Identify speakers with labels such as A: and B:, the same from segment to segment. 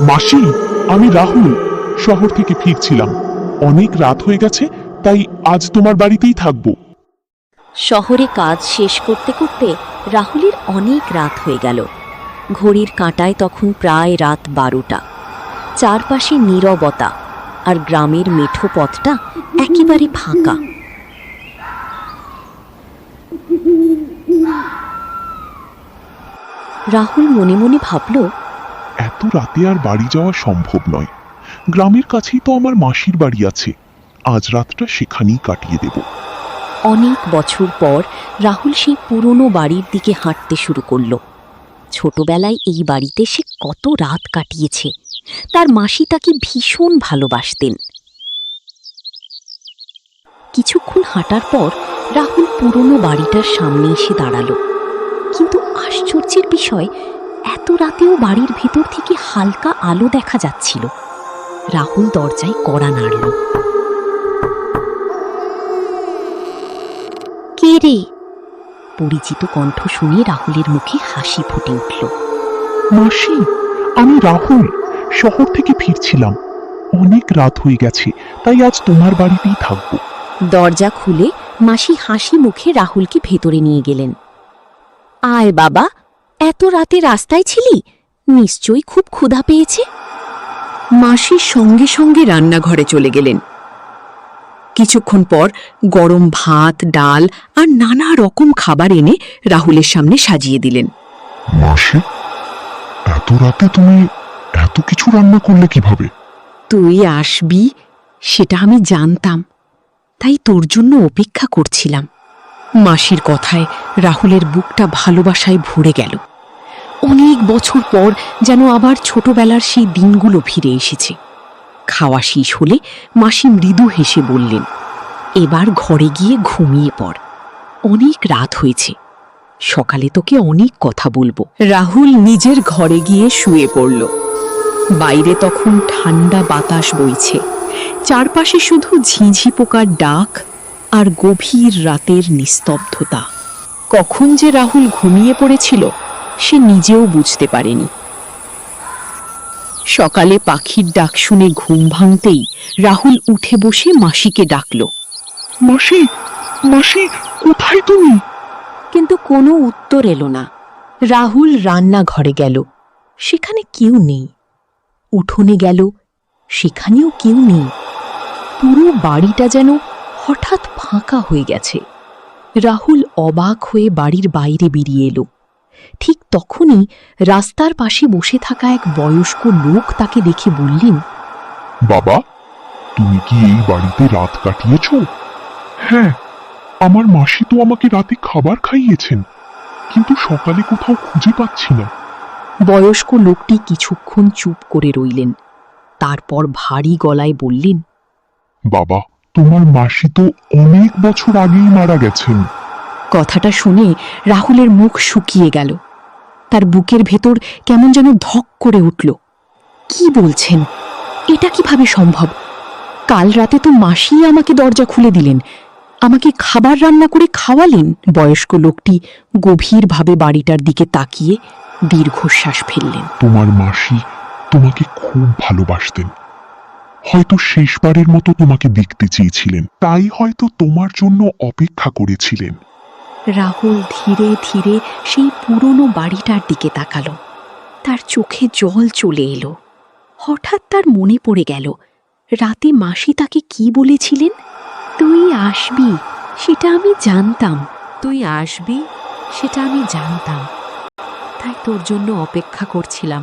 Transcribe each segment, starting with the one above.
A: মাসি, আমি রাহুল শহর থেকে ফিরছিলাম। অনেক রাত হয়ে গেছে, তাই আজ তোমার বাড়িতেই থাকবো।
B: শহরে কাজ শেষ করতে করতে রাহুলের অনেক রাত হয়ে গেল। ঘড়ির কাঁটায় তখন প্রায় রাত 12টা। চারপাশে নীরবতা, আর গ্রামের মেঠো পথটা একেবারে ফাঁকা। রাহুল মনে মনে ভাবল,
A: এত রাতে আর বাড়ি যাওয়া সম্ভব নয়। গ্রামের কাছেই তো আমার মাসির বাড়ি আছে, আজ রাতটা সেখানেই কাটিয়ে দেব।
B: অনেক বছর পর রাহুল সেই পুরনো বাড়ির দিকে হাঁটতে শুরু করল। ছোটবেলায় এই বাড়িতে সে কত রাত কাটিয়েছে। তার মাসি তাকে ভীষণ ভালোবাসতেন। কিছুক্ষণ হাঁটার পর রাহুল পুরনো বাড়িটার সামনে এসে দাঁড়ালো। কিন্তু আশ্চর্যের বিষয়, এত রাতেও বাড়ির ভেতর থেকে হালকা আলো দেখা যাচ্ছিল। রাহুল দরজায় কড়া নাড়ল। কে রে? পরিচিত কণ্ঠ শুনে রাহুলের মুখে হাসি ফুটে উঠল।
A: মাসি, আমি রাহুল শহর থেকে ফিরছিলাম। অনেক রাত হয়ে গেছে, তাই আজ তোমার বাড়িতেই থাকবো।
B: দরজা খুলে মাসি হাসি মুখে রাহুলকে ভেতরে নিয়ে গেলেন। আয় বাবা, এত রাতে রাস্তায় ছিলি? নিশ্চয়ই খুব ক্ষুধা পেয়েছে।
C: মাসির সঙ্গে সঙ্গে রান্নাঘরে চলে গেলেন। কিছুক্ষণ পর গরম ভাত, ডাল আর নানা রকম খাবার এনে রাহুলের সামনে সাজিয়ে দিলেন।
A: মাসি, এত রাতে তুমি এত কিছু রান্না করলে কিভাবে?
C: তুই আসবি সেটা আমি জানতাম, তাই তোর জন্য অপেক্ষা করছিলাম। মাসির কথায় রাহুলের বুকটা ভালোবাসায় ভরে গেল। অনেক বছর পর যেন আবার ছোটবেলার সেই দিনগুলো ফিরে এসেছে। খাওয়া শেষ হলে মাসি মৃদু হেসে বললেন, এবার ঘরে গিয়ে ঘুমিয়ে পড়, অনেক রাত হয়েছে, সকালে তোকে অনেক কথা বলবো। রাহুল নিজের ঘরে গিয়ে শুয়ে পড়ল। বাইরে তখন ঠান্ডা বাতাস বইছে, চারপাশে শুধু ঝিঁঝি পোকার ডাক আর গভীর রাতের নিস্তব্ধতা। কখন যে রাহুল ঘুমিয়ে পড়েছিল সে নিজেও বুঝতে পারেনি। সকালে পাখির ডাক শুনে ঘুম ভাঙতেই রাহুল উঠে বসে মাসিকে ডাকল।
A: মাসি, মাসি, কোথায় তুমি?
C: কিন্তু কোনো উত্তর এলো না। রাহুল রান্নাঘরে গেল, সেখানে কেউ নেই। উঠোনে গেল, সেখানেও কেউ নেই। পুরো বাড়িটা যেন হঠাৎ ফাঁকা হয়ে গেছে। রাহুল অবাক হয়ে বাড়ির বাইরে বেরিয়ে এলো। ঠিক তখনই রাস্তার পাশে বসে থাকা এক বয়স্ক লোক তাকে দেখে বললেন,
A: বাবা, তুমি কি এই বাড়িতে রাত কাটিয়েছ? হ্যাঁ, আমার মাসি তো আমাকে রাতে খাবার খাইয়েছেন, কিন্তু সকালে কোথাও খুঁজে পাচ্ছি না।
C: বয়স্ক লোকটি কিছুক্ষণ চুপ করে রইলেন, তারপর ভারী গলায় বললেন,
A: বাবা, তোমার মাসি তো অনেক বছর আগেই মারা গেছেন।
C: কথাটা শুনে রাহুলের মুখ শুকিয়ে গেল। তার বুকের ভেতর কেমন যেন ধক করে উঠল। কি বলছেন? এটা কিভাবে সম্ভব? কাল রাতে তো মাসি আমাকে দরজা খুলে দিলেন, আমাকে খাবার রান্না করে খাওয়ালেন। বয়স্ক লোকটি গভীরভাবে বাড়িটার দিকে তাকিয়ে দীর্ঘশ্বাস ফেললেন।
A: তোমার মাসি তোমাকে খুব ভালোবাসতেন। হয়তো শেষবারের মতো তোমাকে দেখতে চেয়েছিলেন, তাই হয়তো তোমার জন্য অপেক্ষা করেছিলেন।
C: রাহুল ধীরে ধীরে সেই পুরনো বাড়িটার দিকে তাকালো। তার চোখে জল চলে এলো। হঠাৎ তার মনে পড়ে গেল, রাতে মাসি তাকে কি বলেছিলেন? তুই আসবি সেটা আমি জানতাম, তুই আসবি সেটা আমি জানতাম, তাই তোর জন্য অপেক্ষা করছিলাম।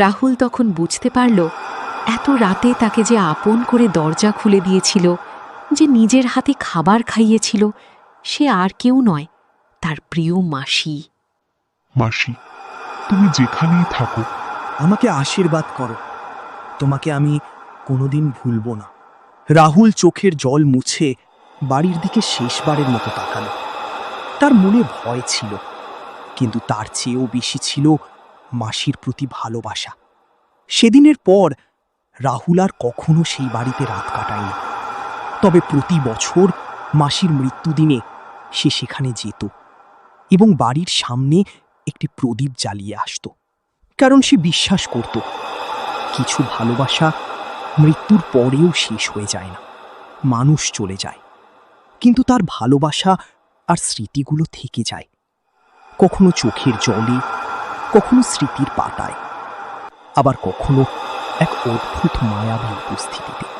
C: রাহুল তখন বুঝতে পারল, এত রাতে তাকে যে আপন করে দরজা খুলে দিয়েছিল, যে নিজের হাতে খাবার খাইয়েছিল, সে আর কেউ নয়, তার প্রিয় মাসি।
A: মাসি, তুমি যেখানেই থাকো,
D: আমাকে আশীর্বাদ করো, তোমাকে আমি কোনোদিন ভুলব না। রাহুল চোখের জল মুছে বাড়ির দিকে শেষবারের মতো তাকালো। তার মনে ভয় ছিল, কিন্তু তার চেয়েও বেশি ছিল মাসির প্রতি ভালোবাসা। সেদিনের পর রাহুল আর কখনো সেই বাড়িতে রাত কাটায়নি। তবে প্রতি বছর মাসির মৃত্যুদিনে সে সেখানে যেত এবং বাড়ির সামনে একটি প্রদীপ জ্বালিয়ে আসত। কারণ সে বিশ্বাস করত কিছু ভালোবাসা মৃত্যুর পরেও শেষ হয়ে যায় না, মানুষ চলে যায় কিন্তু তার ভালোবাসা আর স্মৃতিগুলো থেকে যায়, কখনো চোখের জলে, কখনো স্মৃতির পাতায়, আবার কখনো এক অদ্ভুত মায়াবী উপস্থিতিতে।